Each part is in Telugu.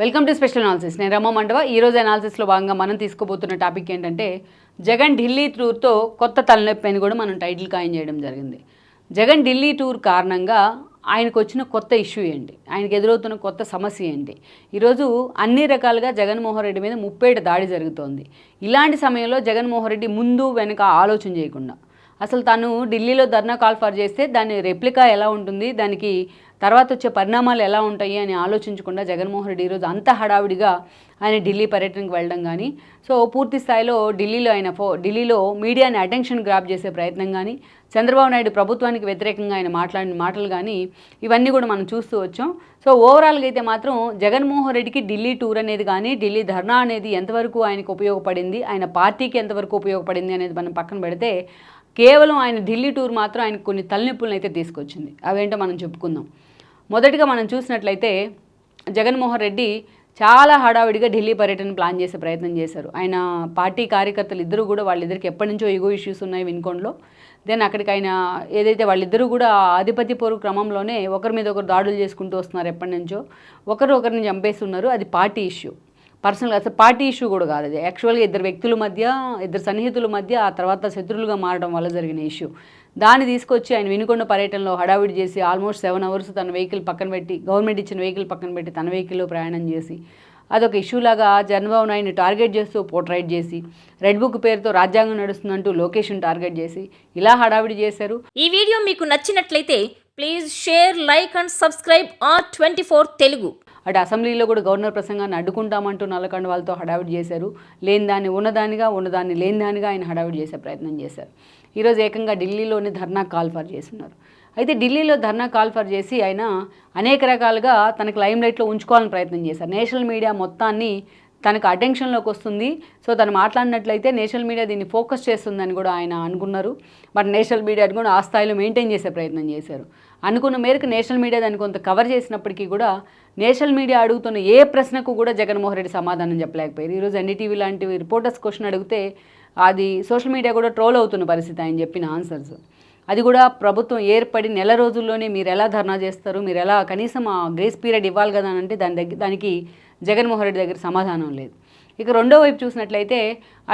Welcome to special analysis. నేను రమ్మ మండవ. ఈరోజు అనాలిసిస్లో భాగంగా మనం తీసుకోబోతున్న టాపిక్ ఏంటంటే జగన్ ఢిల్లీ టూర్తో కొత్త తలనొప్పి అని కూడా మనం టైటిల్ కాయిన్ చేయడం జరిగింది. జగన్ ఢిల్లీ టూర్ కారణంగా ఆయనకు వచ్చిన కొత్త ఇష్యూ ఏంటి, ఆయనకు ఎదురవుతున్న కొత్త సమస్య ఏంటి? ఈరోజు అన్ని రకాలుగా జగన్మోహన్ రెడ్డి మీద ముప్పేట దాడి జరుగుతోంది. ఇలాంటి సమయంలో జగన్మోహన్ రెడ్డి ముందు వెనుక ఆలోచన చేయకుండా అసలు తను ఢిల్లీలో ధర్నా కాల్ఫర్ చేస్తే దాని రెప్లికా ఎలా ఉంటుంది, దానికి తర్వాత వచ్చే పరిణామాలు ఎలా ఉంటాయి అని ఆలోచించకుండా జగన్మోహన్ రెడ్డి ఈరోజు అంత హడావిడిగా ఆయన ఢిల్లీ పర్యటనకు వెళ్ళడం కానీ, సో పూర్తి స్థాయిలో ఢిల్లీలో ఆయన ఢిల్లీలో మీడియాని అటెన్షన్ గ్రాప్ చేసే ప్రయత్నం కానీ, చంద్రబాబు నాయుడు ప్రభుత్వానికి వ్యతిరేకంగా ఆయన మాట్లాడిన మాటలు కానీ ఇవన్నీ కూడా మనం చూస్తూ వచ్చాం. సో ఓవరాల్గా అయితే మాత్రం జగన్మోహన్ రెడ్డికి ఢిల్లీ టూర్ అనేది కానీ, ఢిల్లీ ధర్నా అనేది ఎంతవరకు ఆయనకు ఉపయోగపడింది, ఆయన పార్టీకి ఎంతవరకు ఉపయోగపడింది అనేది మనం పక్కన పెడితే, కేవలం ఆయన ఢిల్లీ టూర్ మాత్రం ఆయనకు కొన్ని తలనొప్పులను అయితే తీసుకొచ్చింది. అవేంటో మనం చెప్పుకుందాం. మొదటిగా మనం చూసినట్లయితే జగన్మోహన్ రెడ్డి చాలా హడావిడిగా ఢిల్లీ పర్యటన ప్లాన్ చేసే ప్రయత్నం చేశారు. ఆయన పార్టీ కార్యకర్తలు ఇద్దరు కూడా వాళ్ళిద్దరికి ఎప్పటి నుంచో ఈగో ఇష్యూస్ ఉన్నాయి వినుకొండలో. దెన్ అక్కడికి ఆయన ఏదైతే వాళ్ళిద్దరూ కూడా ఆధిపత్య పోరు క్రమంలోనే ఒకరి మీద ఒకరు దాడులు చేసుకుంటూ వస్తున్నారు. ఎప్పటి నుంచో ఒకరిని చంపేస్తున్నారు. అది పార్టీ ఇష్యూ, పర్సనల్గా అసలు పార్టీ ఇష్యూ కూడా కాదు. అది యాక్చువల్గా ఇద్దరు వ్యక్తుల మధ్య, ఇద్దరు సన్నిహితుల మధ్య ఆ తర్వాత శత్రులుగా మారడం వల్ల జరిగిన ఇష్యూ. దాన్ని తీసుకొచ్చి ఆయన వినుకొండ పర్యటనలో హడావిడి చేసి ఆల్మోస్ట్ 7 hours తన వెహికల్ పక్కన పెట్టి, గవర్నమెంట్ ఇచ్చిన వెహికల్ పక్కన పెట్టి తన వెహికల్లో ప్రయాణం చేసి అదొక ఇష్యూలాగా చంద్రబాబు నాయుడిని టార్గెట్ చేస్తూ పోర్ట్రైట్ చేసి, రెడ్ బుక్ పేరుతో రాజ్యాంగం నడుస్తుందంటూ లొకేషన్ టార్గెట్ చేసి ఇలా హడావిడి చేశారు. ఈ వీడియో మీకు నచ్చినట్లయితే please share, like and subscribe R24 Telugu. అటు అసెంబ్లీలో కూడా గవర్నర్ ప్రసంగాన్ని అడ్డుకుంటామంటూ నల్లకండ వాళ్ళతో హడావిడి చేశారు. లేని దాన్ని ఉన్నదాన్ని లేని దానిగా ఆయన హడావిడి చేసే ప్రయత్నం చేశారు. ఈరోజు ఏకంగా ఢిల్లీలోని ధర్నా కాల్ఫర్ చేస్తున్నారు. అయితే ఢిల్లీలో ధర్నా కాల్ఫర్ చేసి ఆయన అనేక రకాలుగా తనకు లైమ్ లైట్లో ఉంచుకోవాలని ప్రయత్నం చేశారు. నేషనల్ మీడియా మొత్తాన్ని తనకు అటెన్షన్లోకి వస్తుంది, సో తను మాట్లాడినట్లయితే నేషనల్ మీడియా దీన్ని ఫోకస్ చేస్తుందని కూడా ఆయన అనుకున్నారు. బట్ నేషనల్ మీడియాని కూడా ఆ స్థాయిలో మెయింటైన్ చేసే ప్రయత్నం చేశారు. అనుకున్న మేరకు నేషనల్ మీడియా దాన్ని కొంత కవర్ చేసినప్పటికీ కూడా నేషనల్ మీడియా అడుగుతున్న ఏ ప్రశ్నకు కూడా జగన్మోహన్ రెడ్డి సమాధానం చెప్పలేకపోయారు. ఈరోజు ఎన్డీటీవీ లాంటి రిపోర్టర్స్ క్వశ్చన్ అడిగితే అది సోషల్ మీడియా కూడా ట్రోల్ అవుతున్న పరిస్థితి ఆయన చెప్పిన ఆన్సర్స్. అది కూడా ప్రభుత్వం ఏర్పడి నెల రోజుల్లోనే మీరు ఎలా ధర్నా చేస్తారు, మీరు ఎలా కనీసం ఆ గ్రేస్ పీరియడ్ ఇవ్వాలి కదా అని అంటే దానికి జగన్మోహన్ రెడ్డి దగ్గర సమాధానం లేదు. ఇక రెండో వైపు చూసినట్లయితే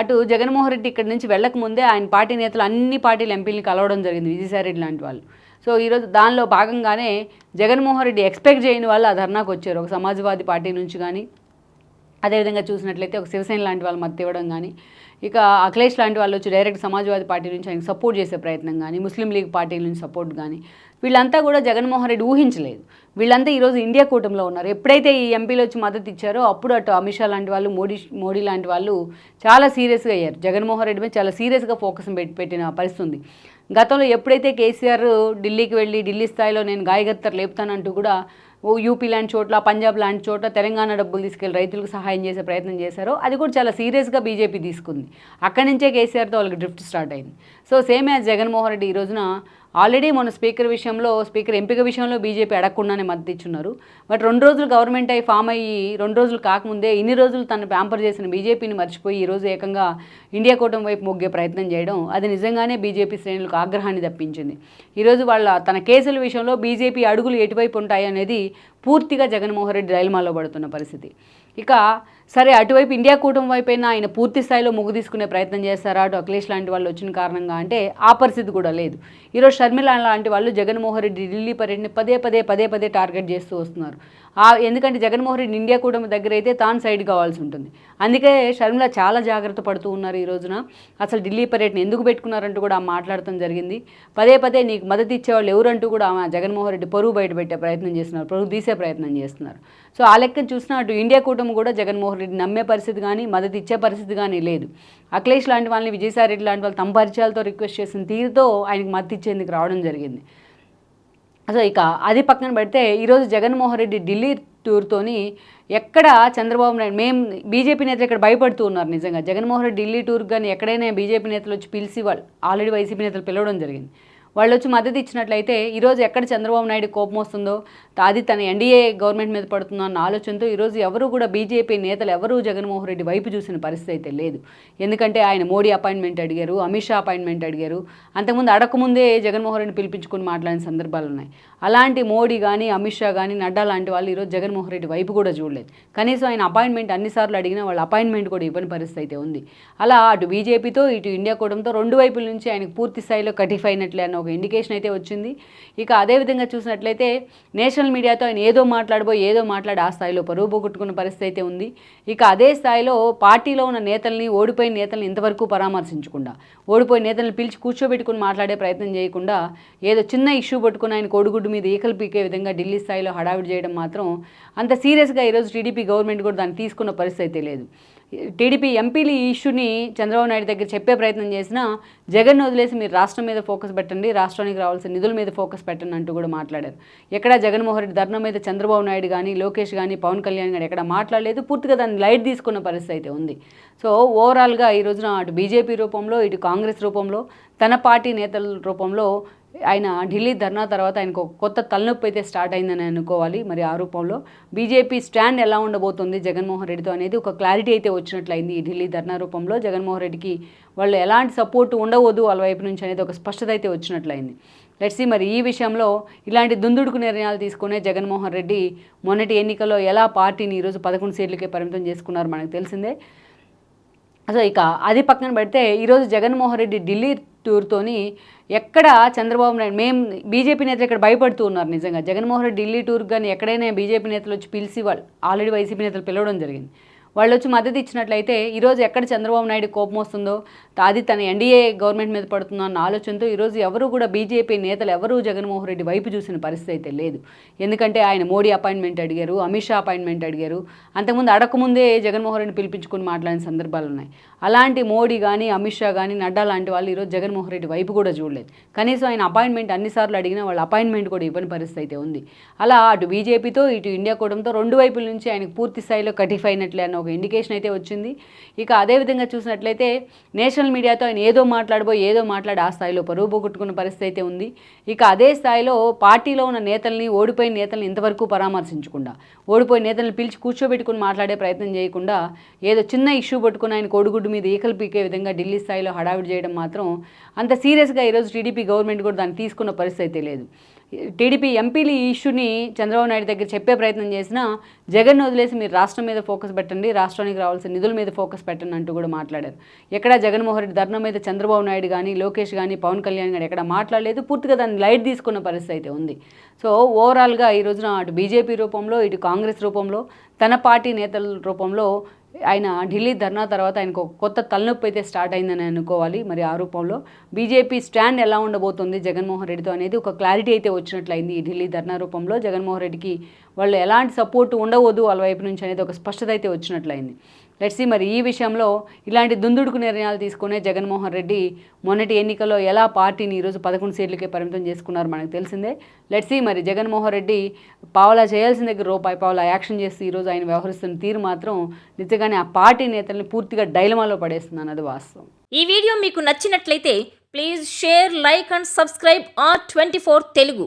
అటు జగన్మోహన్ రెడ్డి ఇక్కడి నుంచి వెళ్ళకముందే ఆయన పార్టీ నేతలు అన్ని పార్టీల ఎంపీలని కలవడం జరిగింది, విజయసాయిరెడ్డి లాంటి వాళ్ళు. సో ఈరోజు దానిలో భాగంగానే జగన్మోహన్ రెడ్డి ఎక్స్పెక్ట్ చేయని వాళ్ళు ఆ ధర్నాకు వచ్చారు. ఒక సమాజ్వాదీ పార్టీ నుంచి కానీ, అదేవిధంగా చూసినట్లయితే ఒక శివసేన లాంటి వాళ్ళు మద్దతు ఇవ్వడం కానీ, ఇక అఖిలేష్ లాంటి వాళ్ళు వచ్చి డైరెక్ట్ సమాజ్వాదీ పార్టీ నుంచి ఆయనకు సపోర్ట్ చేసే ప్రయత్నం కానీ, ముస్లిం లీగ్ పార్టీ నుంచి సపోర్ట్ కానీ, వీళ్ళంతా కూడా జగన్మోహన్ రెడ్డి ఊహించలేదు. వీళ్ళంతా ఈరోజు ఇండియా కూటమిలో ఉన్నారు. ఎప్పుడైతే ఈ ఎంపీలు వచ్చి మద్దతు ఇచ్చారో అప్పుడు అటు అమిత్ షా లాంటి వాళ్ళు, మోడీ లాంటి వాళ్ళు చాలా సీరియస్గా అయ్యారు. జగన్మోహన్ రెడ్డి మీద చాలా సీరియస్గా ఫోకస్ పెట్టిన పరిస్థితి ఉంది. గతంలో ఎప్పుడైతే కేసీఆర్ ఢిల్లీకి వెళ్ళి ఢిల్లీ స్థాయిలో నేను గాయగత్తర్ లేపుతానంటూ కూడా యూపీ లాంటి చోట్ల, పంజాబ్ లాంటి చోట్ల తెలంగాణ డబ్బులు తీసుకెళ్లి రైతులకు సహాయం చేసే ప్రయత్నం చేశారో అది కూడా చాలా సీరియస్గా బీజేపీ తీసుకుంది. అక్కడి నుంచే కేసీఆర్తో వాళ్ళకి డ్రిఫ్ట్ స్టార్ట్ అయింది. So same as Jaganmohan Reddy ఈ రోజున ఆల్రెడీ మన స్పీకర్ ఎంపిక విషయంలో బీజేపీ అడగకుండానే మద్దతు ఇచ్చున్నారు. బట్ 2 రోజులు గవర్నమెంట్ ఫామ్ అయ్యి 2 రోజులు కాకముందే ఇన్ని రోజులు తను ప్యాంపర్ చేసిన బీజేపీని మర్చిపోయి ఈరోజు ఏకంగా ఇండియా కూటమి వైపు మొగ్గే ప్రయత్నం చేయడం అది నిజంగానే బీజేపీ శ్రేణులకు ఆగ్రహాన్ని తప్పించింది. ఈరోజు తన కేసుల విషయంలో బీజేపీ అడుగులు ఎటువైపు ఉంటాయి అనేది పూర్తిగా జగన్మోహన్ రెడ్డి రైల్మాలో పడుతున్న పరిస్థితి. ఇక సరే అటువైపు ఇండియా కూటమి వైపైనా ఆయన పూర్తి స్థాయిలో మొగ్గు తీసుకునే ప్రయత్నం చేస్తారా అటు అఖిలేష్ లాంటి వాళ్ళు వచ్చిన కారణంగా అంటే ఆ పరిస్థితి కూడా లేదు. ఈరోజు షర్మిల లాంటి వాళ్ళు జగన్మోహన్ రెడ్డి ఢిల్లీ పర్యటన పదే టార్గెట్ చేస్తూ వస్తున్నారు. ఎందుకంటే జగన్మోహన్ రెడ్డి ఇండియా కూటమి దగ్గర అయితే తాను సైడ్ కావాల్సి ఉంటుంది. అందుకే షర్మిల చాలా జాగ్రత్త పడుతూ ఉన్నారు. ఈ రోజున అసలు ఢిల్లీ పర్యటన ఎందుకు పెట్టుకున్నారంటూ కూడా మాట్లాడటం జరిగింది. పదే నీకు మద్దతు ఇచ్చేవాళ్ళు ఎవరంటూ కూడా జగన్మోహన్ రెడ్డి పరువు బయట పెట్టే ప్రయత్నం చేస్తున్నారు, పరువు తీసే ప్రయత్నం చేస్తున్నారు. సో ఆ లెక్కను చూసినా అటు ఇండియా కూటమి కూడా జగన్మోహన్ రెడ్డి నమ్మే పరిస్థితి కానీ, మద్దతు ఇచ్చే పరిస్థితి కానీ లేదు. అఖిలేష్ లాంటి వాళ్ళని, విజయసాయిరెడ్డి లాంటి వాళ్ళు తమ పరిచయాలతో రిక్వెస్ట్ చేసిన తీరుతో ఆయనకు మద్దతు ఇచ్చేందుకు రావడం జరిగింది. సో ఇక అది పక్కన పెడితే ఈరోజు జగన్మోహన్ రెడ్డి ఢిల్లీ టూర్తోని ఎక్కడ చంద్రబాబు నాయుడు బీజేపీ నేతలు ఇక్కడ భయపడుతూ ఉన్నారు. నిజంగా జగన్మోహన్ రెడ్డి ఢిల్లీ టూర్కి కానీ ఎక్కడైనా బీజేపీ నేతలు వచ్చి పిలిచి వాళ్ళు ఆల్రెడీ వైసీపీ నేతలు పిలవడం జరిగింది. వాళ్ళు వచ్చి మద్దతు ఇచ్చినట్లయితే ఈరోజు ఎక్కడ చంద్రబాబు నాయుడు కోపం వస్తుందో, అది తన ఎన్డీఏ గవర్నమెంట్ మీద పడుతుందో అన్న ఆలోచనతో ఈరోజు ఎవరు కూడా బీజేపీ నేతలు ఎవరు జగన్మోహన్ రెడ్డి వైపు చూసిన పరిస్థితి అయితే లేదు. ఎందుకంటే ఆయన మోడీ అపాయింట్మెంట్ అడిగారు, అమిత్ షా అపాయింట్మెంట్ అడిగారు. అంతకుముందు అడగకముందే జగన్మోహన్ రెడ్డి పిలిపించుకుని మాట్లాడిన సందర్భాలు ఉన్నాయి. అలాంటి మోడీ కానీ అమిత్ షా కానీ నడ్డా లాంటి వాళ్ళు ఈరోజు జగన్మోహన్ రెడ్డి వైపు కూడా చూడలేదు. కనీసం ఆయన అపాయింట్మెంట్ అన్నిసార్లు అడిగినా వాళ్ళ అపాయింట్మెంట్ కూడా ఇవ్వని పరిస్థితి అయితే ఉంది. అలా అటు బీజేపీతో ఇటు ఇండియా కూటమితో రెండు వైపుల నుంచి ఆయనకు పూర్తి స్థాయిలో కటిఫైనట్లే అన్న ఒక ఇండికేషన్ అయితే వచ్చింది. ఇక అదేవిధంగా చూసినట్లయితే నేషనల్ మీడియాతో ఆయన ఏదో మాట్లాడి ఆ స్థాయిలో పరువు పోగొట్టుకున్న పరిస్థితి అయితే ఉంది. ఇక అదే స్థాయిలో పార్టీలో ఉన్న నేతల్ని, ఓడిపోయిన నేతల్ని ఇంతవరకు పరామర్శించకుండా, ఓడిపోయిన నేతల్ని పిలిచి కూర్చోబెట్టుకుని మాట్లాడే ప్రయత్నం చేయకుండా ఏదో చిన్న ఇష్యూ పట్టుకుని ఆయన కోడిగుడ్డు మీద ఈకలు పీకే విధంగా ఢిల్లీ స్థాయిలో హడావిడి చేయడం మాత్రం అంత సీరియస్గా ఈరోజు టీడీపీ గవర్నమెంట్ కూడా దాన్ని తీసుకున్న పరిస్థితి అయితే లేదు. టీడీపీ ఎంపీలు ఈ ఇష్యూని చంద్రబాబు నాయుడు దగ్గర చెప్పే ప్రయత్నం చేసినా జగన్ వదిలేసి మీరు రాష్ట్రం మీద ఫోకస్ పెట్టండి, రాష్ట్రానికి రావాల్సిన నిధుల మీద ఫోకస్ పెట్టండి అంటూ కూడా మాట్లాడారు. ఎక్కడా జగన్మోహన్ రెడ్డి ధర్నా మీద చంద్రబాబు నాయుడు కానీ, లోకేష్ కానీ, పవన్ కళ్యాణ్ కానీ ఎక్కడ మాట్లాడలేదు. పూర్తిగా దాన్ని లైట్ తీసుకున్న పరిస్థితి అయితే ఉంది. సో ఓవరాల్గా ఈ రోజున అటు బీజేపీ రూపంలో, ఇటు కాంగ్రెస్ రూపంలో, తన పార్టీ నేతల రూపంలో ఆయన ఢిల్లీ ధర్నా తర్వాత ఆయనకు ఒక కొత్త తలనొప్పి అయితే స్టార్ట్ అయిందని అనుకోవాలి. మరి ఆ రూపంలో బీజేపీ స్టాండ్ ఎలా ఉండబోతుంది జగన్మోహన్ రెడ్డితో అనేది ఒక క్లారిటీ అయితే వచ్చినట్లయింది. ఈ ఢిల్లీ ధర్నా రూపంలో జగన్మోహన్ రెడ్డికి వాళ్ళు ఎలాంటి సపోర్ట్ ఉండవద్దు వాళ్ళ వైపు నుంచి అనేది ఒక స్పష్టత అయితే వచ్చినట్లయింది. లెట్స్ సీ మరి ఈ విషయంలో ఇలాంటి దుందుడుకు నిర్ణయాలు తీసుకునే జగన్మోహన్ రెడ్డి మొన్నటి ఎన్నికల్లో ఎలా పార్టీని ఈరోజు 11 సీట్లకే పరిమితం చేసుకున్నారు మనకు తెలిసిందే. సో ఇక అది పక్కన పెడితే ఈరోజు జగన్మోహన్ రెడ్డి ఢిల్లీ టూర్తోని ఎక్కడ చంద్రబాబు నాయుడు బీజేపీ నేతలు ఇక్కడ భయపడుతూ ఉన్నారు. నిజంగా జగన్మోహన్ రెడ్డి ఢిల్లీ టూర్ కానీ ఎక్కడైనా బీజేపీ నేతలు వచ్చి పిలిచి వాళ్ళు ఆల్రెడీ వైసీపీ నేతలు పిలవడం జరిగింది. వాళ్ళు వచ్చి మద్దతు ఇచ్చినట్లయితే ఈరోజు ఎక్కడ చంద్రబాబు నాయుడు కోపం వస్తుందో, అది తన ఎన్డీఏ గవర్నమెంట్ మీద పడుతుందో అన్న ఆలోచనతో ఈరోజు ఎవరు కూడా బీజేపీ నేతలు ఎవరు జగన్మోహన్ రెడ్డి వైపు చూసిన పరిస్థితి అయితే లేదు. ఎందుకంటే ఆయన మోడీ అపాయింట్మెంట్ అడిగారు, అమిత్ షా అపాయింట్మెంట్ అడిగారు. అంతకుముందు అడగకముందే జగన్మోహన్ రెడ్డిని పిలిపించుకుని మాట్లాడిన సందర్భాలు ఉన్నాయి. అలాంటి మోడీ కానీ, అమిత్ షా కానీ, నడ్డా లాంటి వాళ్ళు ఈరోజు జగన్మోహన్ రెడ్డి వైపు కూడా చూడలేదు. కనీసం ఆయన అపాయింట్మెంట్ అన్నిసార్లు అడిగినా వాళ్ళ అపాయింట్మెంట్ కూడా ఇవ్వని పరిస్థితి అయితే ఉంది. అలా అటు బీజేపీతో ఇటు ఇండియా కూటమితో రెండు వైపుల నుంచి ఆయనకు పూర్తి స్థాయిలో కటిఫైనట్లే అన్న ఒక ఇండికేషన్ అయితే వచ్చింది. ఇక అదేవిధంగా చూసినట్లయితే నేషనల్ మీడియాతో ఆయన ఏదో మాట్లాడి ఆ స్థాయిలో పరువు పోగొట్టుకున్న పరిస్థితి అయితే ఉంది. ఇక అదే స్థాయిలో పార్టీలో ఉన్న నేతల్ని, ఓడిపోయిన నేతల్ని ఇంతవరకు పరామర్శించకుండా, ఓడిపోయిన నేతల్ని పిలిచి కూర్చోబెట్టుకుని మాట్లాడే ప్రయత్నం చేయకుండా ఏదో చిన్న ఇష్యూ పట్టుకుని ఆయన కోడిగుడ్డు మీద ఈకలు పీకే విధంగా ఢిల్లీ స్థాయిలో హడావిడి చేయడం మాత్రం అంత సీరియస్గా ఈరోజు టీడీపీ గవర్నమెంట్ కూడా దాన్ని తీసుకున్న పరిస్థితి అయితే లేదు. టీడీపీ ఎంపీలు ఈ ఇష్యూని చంద్రబాబు నాయుడు దగ్గర చెప్పే ప్రయత్నం చేసినా జగన్ వదిలేసి మీరు రాష్ట్రం మీద ఫోకస్ పెట్టండి, రాష్ట్రానికి రావాల్సిన నిధుల మీద ఫోకస్ పెట్టండి అంటూ కూడా మాట్లాడారు. ఎక్కడా జగన్మోహన్ రెడ్డి ధర్నా మీద చంద్రబాబు నాయుడు కానీ, లోకేష్ కానీ, పవన్ కళ్యాణ్ కానీ ఎక్కడ మాట్లాడలేదు. పూర్తిగా దాన్ని లైట్ తీసుకున్న పరిస్థితి అయితే ఉంది. సో ఓవరాల్గా ఈ రోజున అటు బీజేపీ రూపంలో, ఇటు కాంగ్రెస్ రూపంలో, తన పార్టీ నేతల రూపంలో ఆయన ఢిల్లీ ధర్నా తర్వాత ఆయనకు ఒక కొత్త తలనొప్పి అయితే స్టార్ట్ అయిందని అనుకోవాలి. మరి ఆ రూపంలో బీజేపీ స్టాండ్ ఎలా ఉండబోతుంది జగన్మోహన్ రెడ్డితో అనేది ఒక క్లారిటీ అయితే వచ్చినట్లయింది. ఈ ఢిల్లీ ధర్నా రూపంలో జగన్మోహన్ రెడ్డికి వాళ్ళు ఎలాంటి సపోర్ట్ ఉండవద్దు వాళ్ళ వైపు నుంచి అనేది ఒక స్పష్టత అయితే వచ్చినట్లయింది. లెట్స్ సీ మరి ఈ విషయంలో ఇలాంటి దుందుడుకు నిర్ణయాలు తీసుకునే జగన్మోహన్ రెడ్డి మొన్నటి ఎన్నికల్లో ఎలా పార్టీని ఈరోజు 11 సీట్లకే పరిమితం చేసుకున్నారు మనకు తెలిసిందే. లెట్స్ సీ మరి జగన్మోహన్ రెడ్డి పావలా చేయాల్సిన దగ్గర రూపాయి పావలా యాక్షన్ చేసి ఈరోజు ఆయన వ్యవహరిస్తున్న తీరు మాత్రం నిజంగానే ఆ పార్టీ నేతల్ని పూర్తిగా డైలమాలో పడేస్తుంది అన్నది వాస్తవం. ఈ వీడియో మీకు నచ్చినట్లయితే please share, like and subscribe R24 Telugu.